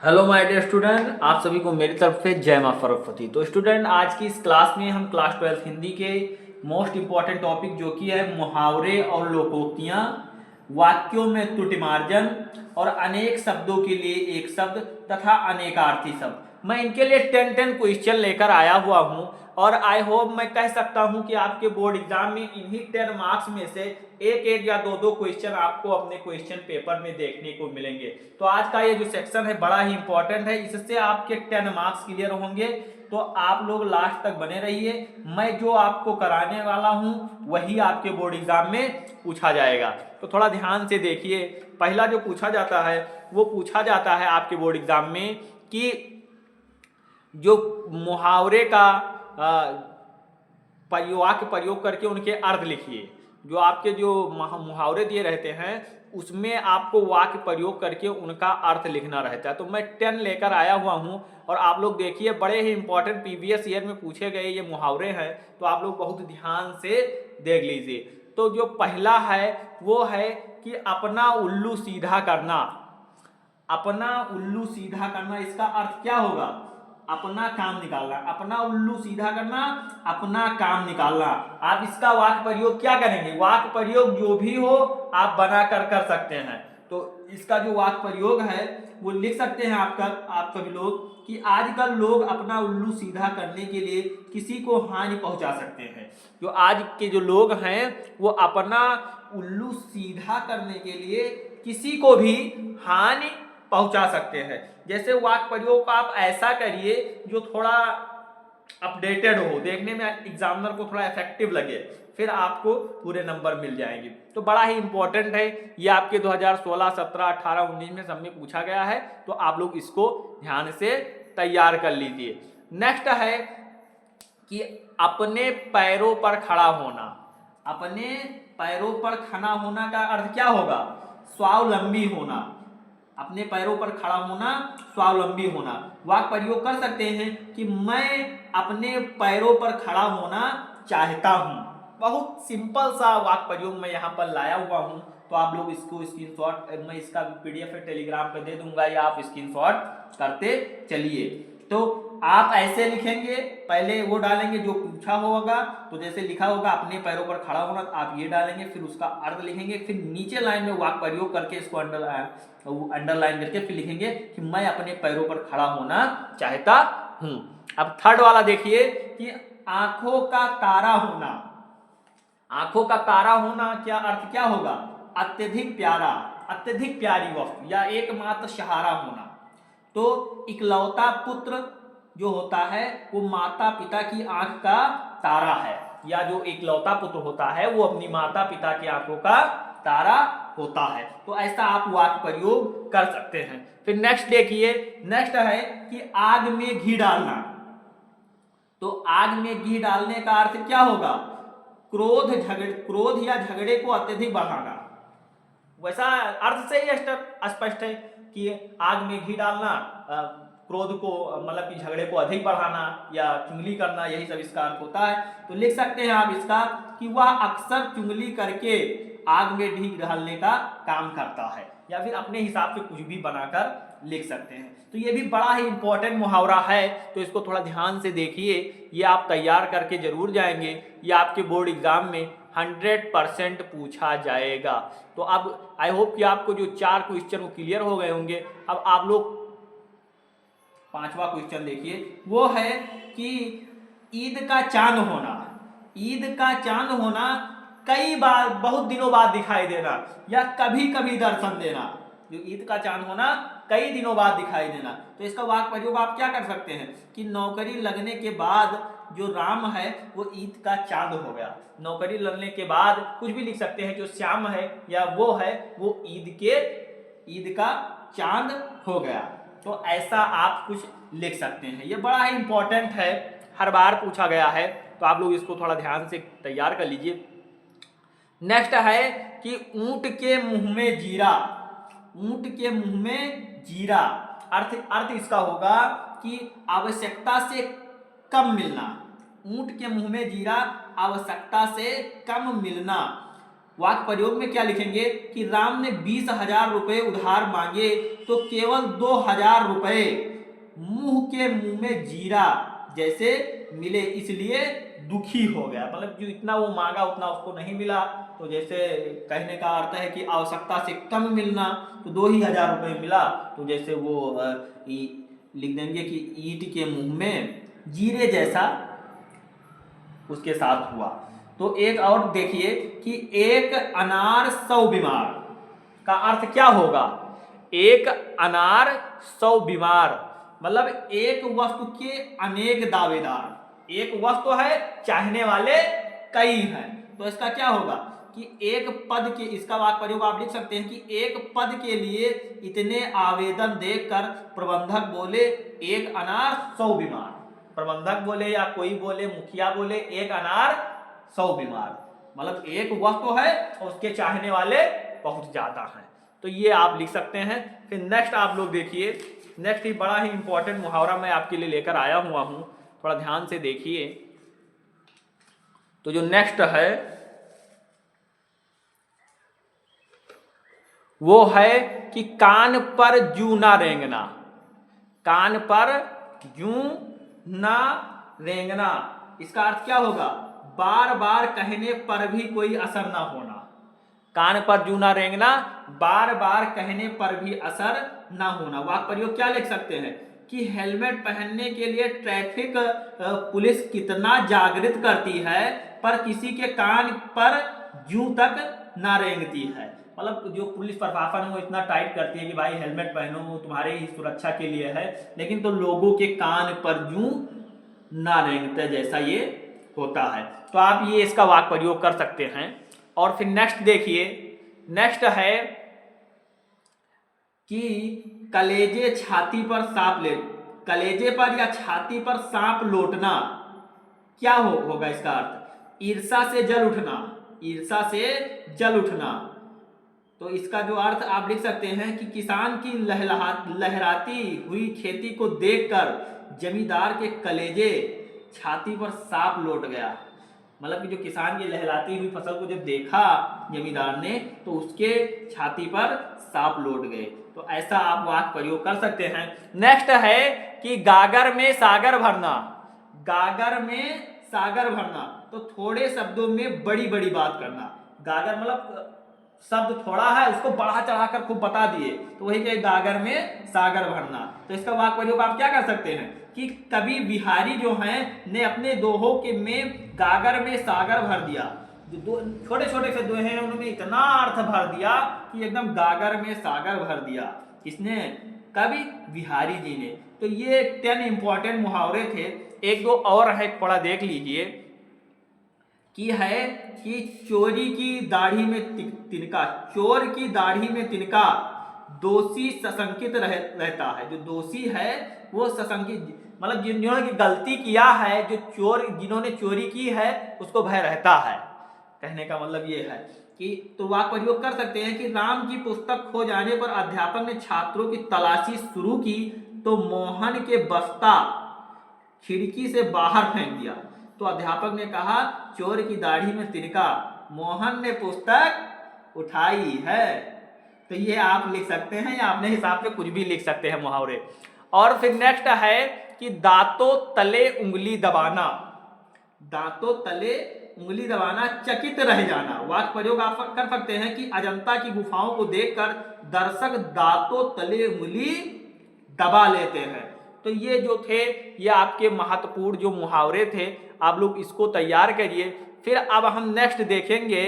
Hello my dear student, आप सभी को मेरी तरफ से जय मां सरस्वती। तो स्टूडेंट, आज की इस क्लास में हम क्लास 12 हिंदी के मोस्ट इंपॉर्टेंट टॉपिक जो कि है मुहावरे और लोकोक्तियां, वाक्यों में त्रुटि मार्जन और अनेक शब्दों के लिए एक शब्द तथा अनेकार्थी शब्द, मैं इनके लिए 10 क्वेश्चन लेकर आया हुआ हूं। और आई होप मैं कह सकता हूं कि आपके बोर्ड एग्जाम में इन्हीं 10 मार्क्स में से एक एक या दो दो क्वेश्चन आपको अपने क्वेश्चन पेपर में देखने को मिलेंगे। तो आज का ये जो सेक्शन है बड़ा ही इंपॉर्टेंट है, इससे आपके 10 मार्क्स क्लियर होंगे। तो आप लोग लास्ट तक बने रहिए, मैं जो आपको कराने वाला हूं वही आपके बोर्ड एग्जाम में पूछा जाएगा। तो थोड़ा ध्यान से देखिए। पहला जो पूछा जाता है वो पूछा जाता है आपके बोर्ड एग्जाम में कि जो मुहावरे का वाक्य प्रयोग करके उनके अर्थ लिखिए। जो आपके जो मुहावरे दिए रहते हैं उसमें आपको वाक्य प्रयोग करके उनका अर्थ लिखना रहता है। तो मैं 10 लेकर आया हुआ हूं और आप लोग देखिए, बड़े ही इंपॉर्टेंट प्रीवियस ईयर में पूछे गए ये मुहावरे हैं, तो आप लोग बहुत ध्यान से देख लीजिए। तो जो पहला है वो है कि अपना उल्लू सीधा करना। अपना उल्लू सीधा करना, इसका अर्थ क्या होगा? अपना काम निकालना। अपना उल्लू सीधा करना, अपना काम निकालना। आप इसका वाक्य प्रयोग क्या करेंगे? वाक्य प्रयोग जो भी हो आप बना कर सकते हैं। तो इसका जो वाक्य प्रयोग है वो लिख सकते हैं आप सभी लोग कि आजकल लोग अपना उल्लू सीधा करने के लिए किसी को हानि पहुंचा सकते हैं। जो आज के जो लोग हैं वो अपना उल्लू सीधा करने के लिए किसी को भी हानि पहुंचा सकते हैं। जैसे वाक्य प्रयोग आप ऐसा करिए जो थोड़ा अपडेटेड हो, देखने में एग्जामिनर को थोड़ा इफेक्टिव लगे, फिर आपको पूरे नंबर मिल जाएंगे। तो बड़ा ही इंपॉर्टेंट है ये, आपके 2016, 17, 18, 19 में सब में पूछा गया है। तो आप लोग इसको ध्यान से तैयार कर लीजिए। नेक्स्ट है कि अपने पैरों पर खड़ा होना। अपने पैरों पर खड़ा होना का अर्थ क्या होगा? स्वावलंबी होना। अपने पैरों पर खड़ा होना, स्वावलंबी होना। वाक्य प्रयोग कर सकते हैं कि मैं अपने पैरों पर खड़ा होना चाहता हूं। बहुत सिंपल सा वाक्य प्रयोग मैं यहाँ पर लाया हुआ हूं। तो आप लोग इसको स्क्रीनशॉट, मैं इसका पीडीएफ टेलीग्राम पे दे दूंगा या आप स्क्रीनशॉट करते चलिए। तो आप ऐसे लिखेंगे, पहले वो डालेंगे जो पूछा होगा। तो जैसे लिखा होगा अपने पैरों पर खड़ा होना, आप ये डालेंगे, फिर उसका अर्थ लिखेंगे, फिर नीचे लाइन में वाक्य प्रयोग करके इसको अंडरलाइन करके फिर लिखेंगे कि मैं अपने पैरों पर खड़ा होना चाहता हूं। अब थर्ड वाला देखिए कि आंखों का तारा होना। आंखों का तारा होना क्या अर्थ क्या होगा? अत्यधिक प्यारा, अत्यधिक प्यारी वस्तु या एकमात्र सहारा होना। तो इकलौता पुत्र जो होता है वो माता पिता की आंख का तारा है, या जो इकलौता पुत्र होता है वो अपनी माता पिता की आंखों का तारा होता है। तो ऐसा आप वाक्य प्रयोग कर सकते हैं। फिर नेक्स्ट देखिए, नेक्स्ट है कि आग में घी डालना। तो आग में घी डालने का अर्थ क्या होगा? क्रोध या झगड़े को अत्यधिक बढ़ाना। वैसा अर्थ से ही स्पष्ट है कि आग में घी डालना क्रोध को, मतलब कि झगड़े को अधिक बढ़ाना या चुगली करना, यही सब इसका अर्थ होता है। तो लिख सकते हैं आप इसका कि वह अक्सर चुगली करके आग में घी डालने का काम करता है, या फिर अपने हिसाब से कुछ भी बनाकर लिख सकते हैं। तो ये भी बड़ा ही इंपॉर्टेंट मुहावरा है, तो इसको थोड़ा ध्यान से देखिए। ये आप तैयार करके जरूर जाएंगे, ये आपके बोर्ड एग्जाम में 100% पूछा जाएगा। तो अब आई होप कि आपको जो 4 क्वेश्चन वो क्लियर हो गए होंगे। अब आप लोग 5वां क्वेश्चन देखिए, वो है कि ईद का चांद होना। ईद का चांद होना, कई बार बहुत दिनों बाद दिखाई देना या कभी कभी दर्शन देना। जो ईद का चांद होना, कई दिनों बाद दिखाई देना। तो इसका वाक्य प्रयोग आप क्या कर सकते हैं कि नौकरी लगने के बाद जो राम है वो ईद का चांद हो गया। नौकरी लगने के बाद कुछ भी लिख सकते हैं, जो श्याम है या वो है वो ईद का चांद हो गया। तो ऐसा आप कुछ लिख सकते हैं। ये बड़ा ही इंपॉर्टेंट है, हर बार पूछा गया है। तो आप लोग इसको थोड़ा ध्यान से तैयार कर लीजिए। नेक्स्ट है कि ऊंट के मुंह में जीरा। ऊंट के मुंह में जीरा, अर्थ इसका होगा कि आवश्यकता से कम मिलना। ऊंट के मुंह में जीरा, आवश्यकता से कम मिलना। वाक्य प्रयोग में क्या लिखेंगे कि राम ने 20,000 रुपए उधार मांगे तो केवल 2,000 रुपए मुंह में जीरा जैसे मिले, इसलिए दुखी हो गया। मतलब जो इतना वो मांगा उतना उसको नहीं मिला, तो जैसे कहने का अर्थ है कि आवश्यकता से कम मिलना, तो 2,000 रुपए मिला, तो जैसे वो लिख देंगे कि ईंट के मुंह में जीरे जैसा उसके साथ हुआ। तो एक और देखिए कि एक अनार 100 बीमार का अर्थ क्या होगा। एक अनार 100 बीमार मतलब एक वस्तु के अनेक दावेदार, एक वस्तु है चाहने वाले कई हैं, तो इसका क्या होगा कि एक पद के, इसका वाक्य प्रयोग आप लिख सकते हैं कि एक पद के लिए इतने आवेदन देखकर प्रबंधक बोले एक अनार 100 बीमार। प्रबंधक बोले या कोई बोले, मुखिया बोले एक अनार 100 बीमार, मतलब एक वस्तु है और उसके चाहने वाले बहुत ज्यादा हैं। तो ये आप लिख सकते हैं। फिर नेक्स्ट आप लोग देखिए, नेक्स्ट ही बड़ा ही इंपॉर्टेंट मुहावरा मैं आपके लिए लेकर आया हुआ हूं, थोड़ा ध्यान से देखिए। तो जो नेक्स्ट है वो है कि कान पर जू ना रेंगना। कान पर जू ना रेंगना, इसका अर्थ क्या होगा, बार बार कहने पर भी कोई असर ना होना। कान पर जू ना रेंगना, बार बार कहने पर भी असर ना होना। वाक्य प्रयोग क्या लिख सकते हैं कि हेलमेट पहनने के लिए ट्रैफिक पुलिस कितना जागृत करती है पर किसी के कान पर जू तक ना रेंगती है। मतलब जो पुलिस प्रशासन है वो इतना टाइट करती है कि भाई हेलमेट पहनो, वो तुम्हारे ही सुरक्षा के लिए है, लेकिन तो लोगों के कान पर जू ना रेंगते जैसा ये होता है। तो आप ये इसका वाक्य प्रयोग कर सकते हैं। और फिर नेक्स्ट देखिए, नेक्स्ट है कि कलेजे छाती पर सांप ले, कलेजे पर या छाती पर सांप लौटना क्या होगा इसका अर्थ, ईर्षा से जल उठना, ईर्षा से जल उठना। तो इसका जो अर्थ आप लिख सकते हैं कि किसान की लहराती हुई खेती को देखकर जमींदार के कलेजे छाती पर सांप लौट गया। मतलब कि जो किसान की लहराती हुई फसल को जब देखा जमींदार ने तो उसके छाती पर सांप लौट गए। तो ऐसा आप वाक्य प्रयोग कर सकते हैं। नेक्स्ट है कि गागर में सागर भरना। गागर में सागर भरना, तो थोड़े शब्दों में बड़ी बड़ी बात करना। गागर मतलब शब्द थोड़ा है उसको बढ़ा चढ़ाकर खूब बता दिए, तो वही के गागर में सागर भरना। तो इसका वाक्य प्रयोग आप क्या कर सकते हैं कि कवि बिहारी जो हैं ने अपने दोहों के में गागर में सागर भर दिया। जो दो छोटे छोटे से दोहे हैं उन्होंने इतना अर्थ भर दिया कि एकदम गागर में सागर भर दिया। किसने, कवि बिहारी जी ने। तो ये 10 इंपॉर्टेंट मुहावरे थे। एक दो और है, थोड़ा देख लीजिए कि है कि चोरी की दाढ़ी में तिनका, चोर की दाढ़ी में तिनका, दोषी सशंकित रहता है। जो दोषी है वो सशंकित, मतलब जिन्होंने गलती किया है, जो चोर जिन्होंने चोरी की है उसको भय रहता है। कहने का मतलब ये है कि तो वाक्य प्रयोग कर सकते हैं कि राम की पुस्तक खो जाने पर अध्यापक ने छात्रों की तलाशी शुरू की तो मोहन के बस्ता खिड़की से बाहर फेंक दिया। तो अध्यापक ने कहा चोर की दाढ़ी में तिनका, मोहन ने पुस्तक उठाई है। तो ये आप लिख सकते हैं या अपने हिसाब से कुछ भी लिख सकते हैं मुहावरे। और फिर नेक्स्ट है कि दांतों तले उंगली दबाना। दांतों तले उंगली दबाना, चकित रह जाना। वाक्य प्रयोग आप कर सकते हैं कि अजंता की गुफाओं को देखकर दर्शक दांतों तले उंगली दबा लेते हैं। तो ये जो थे ये आपके महत्वपूर्ण जो मुहावरे थे, आप लोग इसको तैयार करिए। फिर अब हम नेक्स्ट देखेंगे।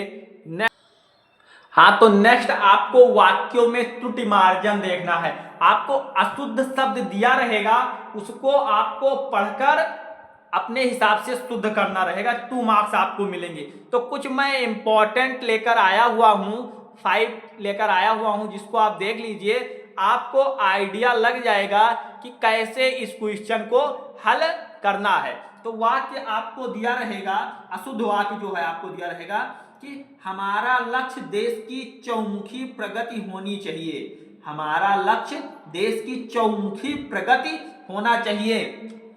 हाँ, तो नेक्स्ट आपको वाक्यों में त्रुटि मार्जन देखना है। आपको अशुद्ध शब्द दिया रहेगा, उसको आपको पढ़कर अपने हिसाब से शुद्ध करना रहेगा। 2 मार्क्स आपको मिलेंगे। तो कुछ मैं इंपॉर्टेंट लेकर आया हुआ हूं, 5 लेकर आया हुआ हूं, जिसको आप देख लीजिए। आपको आइडिया लग जाएगा कि कैसे इस क्वेश्चन को हल करना है। तो वाक्य आपको दिया रहेगा, अशुद्ध वाक्य जो है आपको दिया रहेगा कि हमारा लक्ष्य देश की चौमुखी प्रगति होनी चाहिए। हमारा लक्ष्य देश की चौमुखी प्रगति होना चाहिए।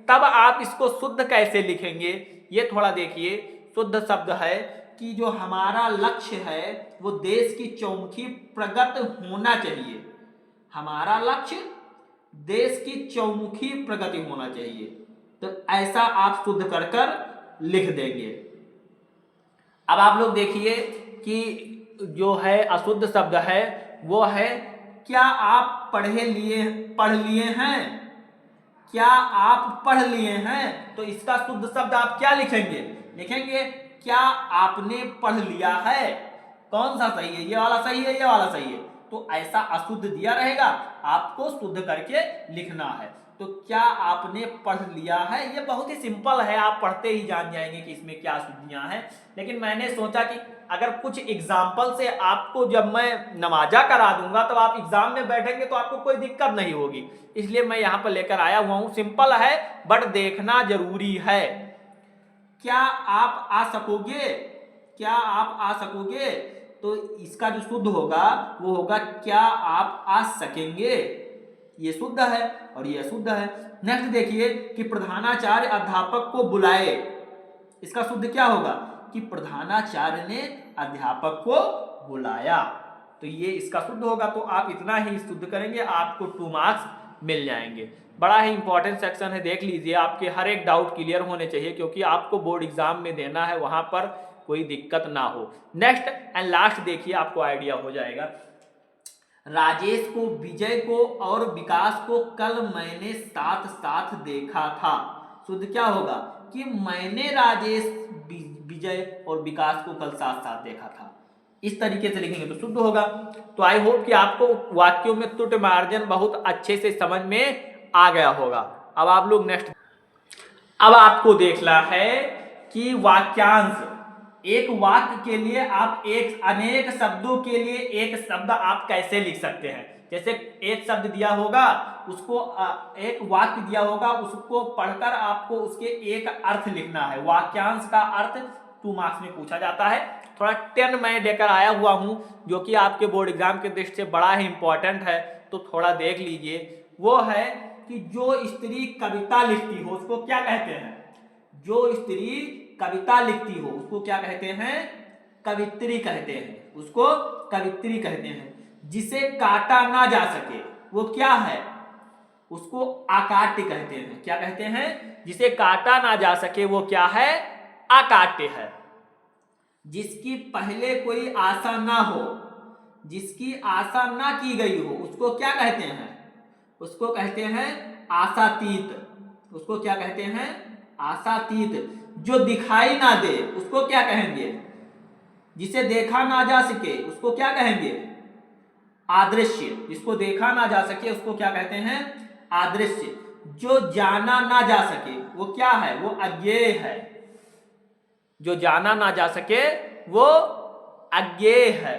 तब आप इसको शुद्ध कैसे लिखेंगे ये थोड़ा देखिए। शुद्ध शब्द है कि जो हमारा लक्ष्य है वो देश की चौमुखी प्रगति होना चाहिए। हमारा लक्ष्य देश की चौमुखी प्रगति होना चाहिए। तो ऐसा आप शुद्ध कर कर लिख देंगे। अब आप लोग देखिए कि जो है अशुद्ध शब्द है वो है क्या आप पढ़ लिए हैं। क्या आप पढ़ लिए हैं, तो इसका शुद्ध शब्द आप क्या लिखेंगे? लिखेंगे क्या आपने पढ़ लिया है। कौन सा सही है? ये वाला सही है, ये वाला सही है। तो ऐसा अशुद्ध दिया रहेगा, आपको शुद्ध करके लिखना है। तो क्या आपने पढ़ लिया है, ये बहुत ही सिंपल है, आप पढ़ते ही जान जाएंगे कि इसमें क्या शुद्धियां हैं। लेकिन मैंने सोचा कि अगर कुछ एग्जाम्पल से आपको जब मैं नमाजा करा दूंगा तब आप एग्जाम में बैठेंगे तो आपको कोई दिक्कत नहीं होगी, इसलिए मैं यहाँ पर लेकर आया हुआ हूँ। सिंपल है बट देखना जरूरी है। क्या आप आ सकोगे? क्या आप आ सकोगे? तो इसका जो शुद्ध होगा वो होगा क्या आप आ सकेंगे। ये शुद्ध है और ये अशुद्ध है। नेक्स्ट देखिए कि प्रधानाचार्य अध्यापक को बुलाए। इसका शुद्ध क्या होगा कि प्रधानाचार्य ने अध्यापक को बुलाया। तो ये इसका शुद्ध होगा। तो आप इतना ही शुद्ध करेंगे, आपको 2 मार्क्स मिल जाएंगे। बड़ा ही इंपॉर्टेंट सेक्शन है, देख लीजिए, आपके हर एक डाउट क्लियर होने चाहिए क्योंकि आपको बोर्ड एग्जाम में देना है, वहां पर कोई दिक्कत ना हो। नेक्स्ट एंड लास्ट देखिए, आपको आइडिया हो जाएगा। राजेश को, विजय को और विकास को कल मैंने साथ साथ देखा था। शुद्ध क्या होगा कि मैंने राजेश, विजय और विकास को कल साथ साथ देखा था। इस तरीके से लिखेंगे तो शुद्ध होगा। तो आई होप कि आपको वाक्यों में त्रुटि मार्जन बहुत अच्छे से समझ में आ गया होगा। अब आप लोग नेक्स्ट, अब आपको देखना है कि वाक्यांश। एक वाक्य के लिए आप अनेक शब्दों के लिए एक शब्द आप कैसे लिख सकते हैं। जैसे एक शब्द दिया होगा, उसको एक वाक्य दिया होगा, उसको पढ़कर आपको उसके एक अर्थ लिखना है। वाक्यांश का अर्थ 2 मार्क्स में पूछा जाता है। थोड़ा 10 मैं लेकर आया हुआ हूं जो कि आपके बोर्ड एग्जाम के दृष्टि से बड़ा ही इंपॉर्टेंट है, तो थोड़ा देख लीजिए। वो है कि जो स्त्री कविता लिखती हो उसको क्या कहते हैं। जो स्त्री कविता लिखती हो उसको क्या कहते हैं? कवित्री कहते हैं। उसको कवित्री कहते हैं। जिसे काटा ना जा सके वो क्या है? उसको अकाट्य कहते हैं। क्या कहते हैं? जिसे काटा ना जा सके वो क्या है? अकाट्य है। जिसकी पहले कोई आशा ना हो, जिसकी आशा ना की गई हो, उसको क्या कहते हैं? उसको कहते हैं आशातीत। उसको क्या कहते हैं? आशातीत। जो दिखाई ना दे उसको क्या कहेंगे? जिसे देखा ना जा सके उसको क्या कहेंगे? आदृश्य। जिसको देखा ना जा सके उसको क्या कहते हैं? आदृश्य। जो जाना ना जा सके वो क्या है? वो अज्ञेय है। जो जाना ना जा सके वो अज्ञेय है।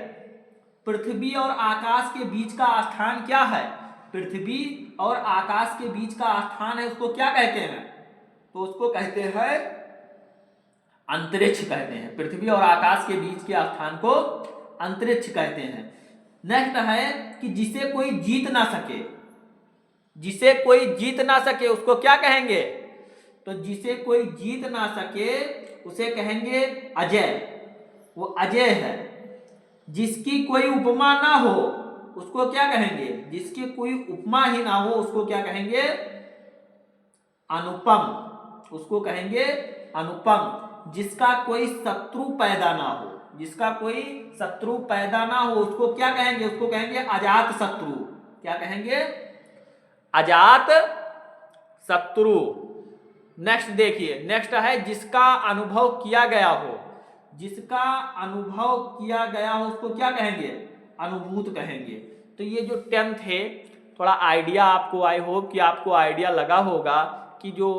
पृथ्वी और आकाश के बीच का स्थान क्या है? पृथ्वी और आकाश के बीच का स्थान है, उसको क्या कहते हैं? तो उसको कहते हैं अंतरिक्ष कहते हैं। पृथ्वी और आकाश के बीच के स्थान को अंतरिक्ष कहते हैं। नेक्स्ट है कि जिसे कोई जीत ना सके। जिसे कोई जीत ना सके उसको क्या कहेंगे? तो जिसे कोई जीत ना सके उसे कहेंगे अजय। वो अजय है। जिसकी कोई उपमा ना हो उसको क्या कहेंगे? जिसकी कोई उपमा ही ना हो उसको क्या कहेंगे? अनुपम। उसको कहेंगे अनुपम। जिसका कोई शत्रु पैदा ना हो, जिसका कोई शत्रु पैदा ना हो उसको क्या कहेंगे? उसको कहेंगे अजात शत्रु। क्या कहेंगे? अजात शत्रु। नेक्स्ट देखिए, नेक्स्ट है जिसका अनुभव किया गया हो। जिसका अनुभव किया गया हो उसको क्या कहेंगे? अनुभूत कहेंगे। तो ये जो 10th है, थोड़ा आइडिया आपको, आई होप कि आपको आइडिया लगा होगा कि जो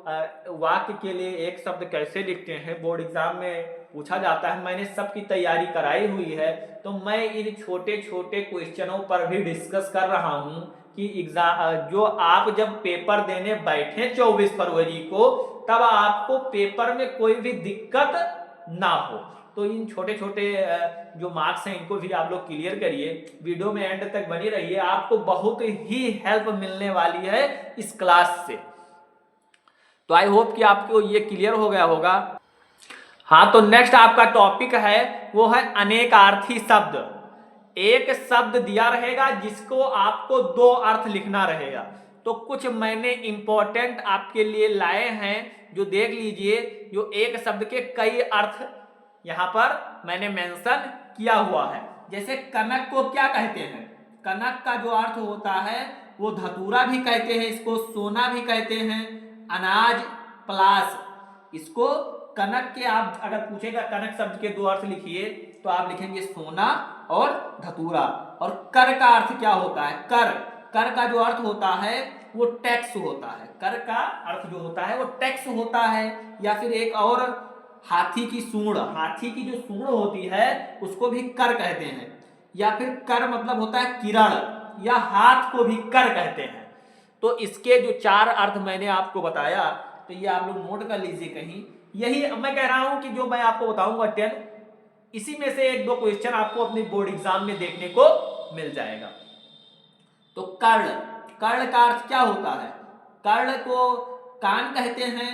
वाक्य के लिए एक शब्द कैसे लिखते हैं, बोर्ड एग्जाम में पूछा जाता है। मैंने सबकी तैयारी कराई हुई है, तो मैं इन छोटे छोटे क्वेश्चनों पर भी डिस्कस कर रहा हूं कि एग्जाम जो आप जब पेपर देने बैठे 24 फरवरी को, तब आपको पेपर में कोई भी दिक्कत ना हो। तो इन छोटे छोटे जो मार्क्स हैं इनको भी आप लोग क्लियर करिए। वीडियो में एंड तक बनी रहिए, आपको बहुत ही हेल्प मिलने वाली है इस क्लास से। तो आई होप कि आपको ये क्लियर हो गया होगा। हाँ, तो नेक्स्ट आपका टॉपिक है वो है अनेकार्थी शब्द। एक शब्द दिया रहेगा जिसको आपको दो अर्थ लिखना रहेगा। तो कुछ मैंने इंपॉर्टेंट आपके लिए लाए हैं, जो देख लीजिए, जो एक शब्द के कई अर्थ यहां पर मैंने मेंशन किया हुआ है। जैसे कनक को क्या कहते हैं? कनक का जो अर्थ होता है वो धतूरा भी कहते हैं, इसको सोना भी कहते हैं, अनाज प्लास। इसको कनक के, आप अगर पूछेगा कनक शब्द के दो अर्थ लिखिए तो आप लिखेंगे सोना और धतूरा। और कर का अर्थ क्या होता है? कर, कर का जो अर्थ होता है वो टैक्स होता है। कर का अर्थ जो होता है वो टैक्स होता है। या फिर एक और, हाथी की सूंड, हाथी की जो सूंड होती है उसको भी कर कहते हैं। या फिर कर मतलब होता है किरण, या हाथ को भी कर कहते हैं। तो इसके जो चार अर्थ मैंने आपको बताया, तो ये आप लोग नोट कर लीजिए कहीं। यही मैं कह रहा हूं कि जो मैं आपको बताऊंगा 10, इसी में से एक दो क्वेश्चन आपको अपने बोर्ड एग्जाम में देखने को मिल जाएगा। तो कर्ण, कर्ण का अर्थ क्या होता है? कर्ण को कान कहते हैं।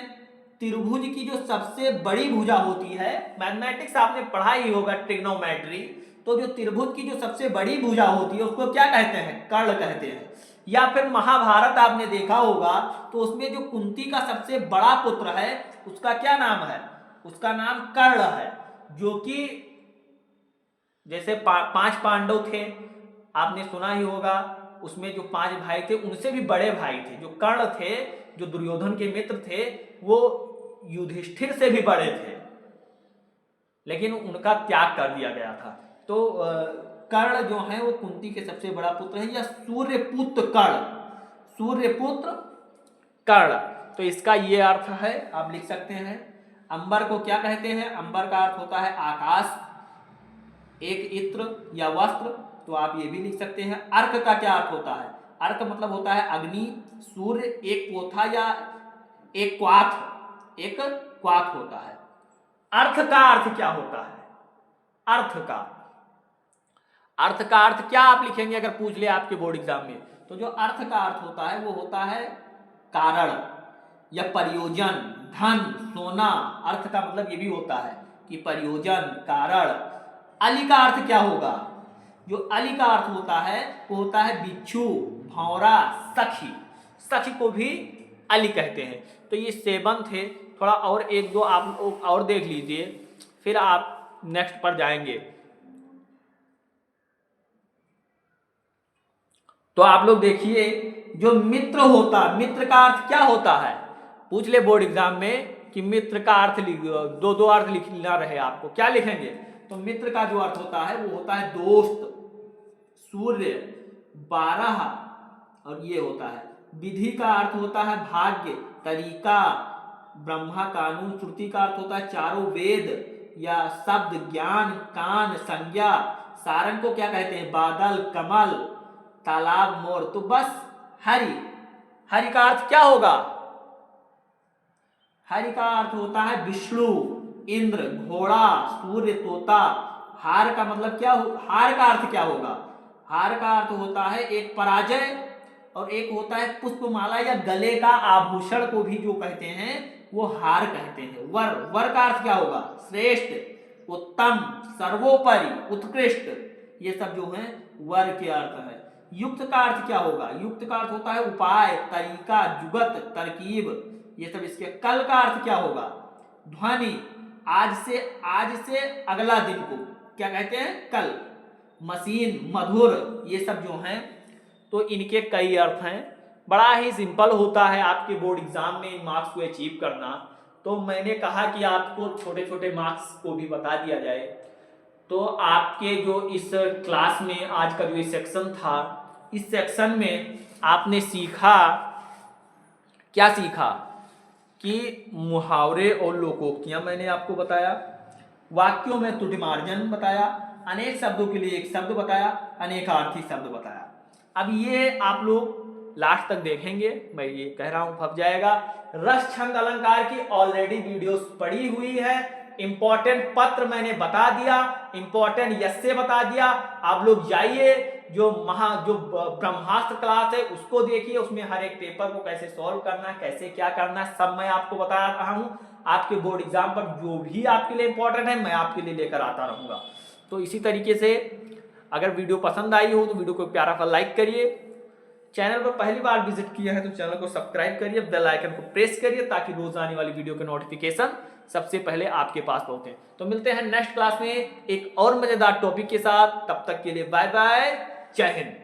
त्रिभुज की जो सबसे बड़ी भुजा होती है, मैथमेटिक्स आपने पढ़ा ही होगा, ट्रिग्नोमेट्री। तो जो त्रिभुज की जो सबसे बड़ी भुजा होती है उसको क्या कहते हैं? कर्ण कहते हैं। या फिर महाभारत आपने देखा होगा, तो उसमें जो कुंती का सबसे बड़ा पुत्र है उसका क्या नाम है? उसका नाम कर्ण है। जो कि जैसे पांच पांडव थे, आपने सुना ही होगा, उसमें जो पांच भाई थे उनसे भी बड़े भाई थे जो कर्ण थे, जो दुर्योधन के मित्र थे, वो युधिष्ठिर से भी बड़े थे, लेकिन उनका त्याग कर दिया गया था। तो कर्ण जो है वो कुंती के सबसे बड़ा पुत्र है, या सूर्यपुत्र कर्ण, सूर्यपुत्र कर्ण। तो इसका ये अर्थ है, आप लिख सकते हैं। अंबर को क्या कहते हैं? अंबर का अर्थ होता है आकाश, एक इत्र या वस्त्र, तो आप ये भी लिख सकते हैं। अर्क का क्या अर्थ होता है? अर्क मतलब होता है अग्नि, सूर्य एक पोथा या एक क्वाथ, एक क्वाथ होता है। अर्थ का अर्थ क्या होता है? अर्थ का अर्थ क्या आप लिखेंगे अगर पूछ ले आपके बोर्ड एग्जाम में? तो जो अर्थ का अर्थ होता है वो होता है कारण या प्रयोजन, धन, सोना। अर्थ का मतलब ये भी होता है कि प्रयोजन, कारण। अली का अर्थ क्या होगा? जो अली का अर्थ होता है वो होता है बिच्छू, भौरा, सखी। सखी को भी अली कहते हैं। तो ये 7 थे। थोड़ा और एक दो आप लोग और देख लीजिए, फिर आप नेक्स्ट पर जाएंगे। तो आप लोग देखिए, जो मित्र होता, मित्र का अर्थ क्या होता है? पूछ ले बोर्ड एग्जाम में कि मित्र का अर्थ लिख दो, दो अर्थ लिखना रहे आपको, क्या लिखेंगे? तो मित्र का जो अर्थ होता है वो होता है दोस्त, सूर्य, 12, और ये होता है। विधि का अर्थ होता है भाग्य, तरीका, ब्रह्मा, कानून। श्रुति का अर्थ होता है चारों वेद या शब्द, ज्ञान, कान, संज्ञा। सारंग को क्या कहते हैं? बादल, कमल, तालाब, मोर। तो बस हरि, हरि का अर्थ क्या होगा? हरि का अर्थ होता है विष्णु, इंद्र, घोड़ा, सूर्य, तोता। हार का मतलब क्या हार का अर्थ क्या होगा? हार का अर्थ होता है एक पराजय, और एक होता है पुष्पमाला या गले का आभूषण को भी जो कहते हैं वो हार कहते हैं। वर, वर का अर्थ क्या होगा? श्रेष्ठ, उत्तम, सर्वोपरि, उत्कृष्ट। ये सब जो है वर के अर्थ है। युक्त का अर्थ क्या होगा? युक्त का अर्थ होता है उपाय, तरीका, जुगत, तरकीब। ये सब इसके। कल का अर्थ क्या होगा? ध्वनि, आज से अगला दिन को क्या कहते हैं? कल। मशीन, मधुर। ये सब जो हैं तो इनके कई अर्थ हैं। बड़ा ही सिंपल होता है आपके बोर्ड एग्जाम में इन मार्क्स को अचीव करना। तो मैंने कहा कि आपको छोटे छोटे मार्क्स को भी बता दिया जाए। तो आपके जो इस क्लास में आज का जो ये सेक्शन था, इस सेक्शन में आपने सीखा, क्या सीखा? कि मुहावरे और लोकोक्तियां मैंने आपको बताया, वाक्यों में त्रुटिमार्जन बताया, अनेक शब्दों के लिए एक शब्द बताया, अनेकार्थी शब्द बताया। अब ये आप लोग लास्ट तक देखेंगे, मैं ये कह रहा हूं फंस जाएगा। रस, छंद, अलंकार की ऑलरेडी वीडियोस पड़ी हुई है। इंपॉर्टेंट पत्र मैंने बता दिया, इंपॉर्टेंट यस्से बता दिया। आप लोग जाइए, जो ब्रह्मास्त्र क्लास है उसको देखिए, उसमें हर एक पेपर को कैसे सॉल्व करना है, कैसे क्या करना है, सब मैं आपको बता रहा हूं। आपके बोर्ड एग्जाम पर जो भी आपके लिए इंपॉर्टेंट है मैं आपके लिए लेकर आता रहूँगा। तो इसी तरीके से अगर वीडियो पसंद आई हो तो वीडियो को प्यारा सा लाइक करिए, चैनल पर पहली बार विजिट किया है तो चैनल को सब्सक्राइब करिए, बेल आइकन को प्रेस करिए ताकि रोज आने वाली वीडियो के नोटिफिकेशन सबसे पहले आपके पास पहुंचे। तो मिलते हैं नेक्स्ट क्लास में एक और मजेदार टॉपिक के साथ, तब तक के लिए बाय बाय, जय हिंद।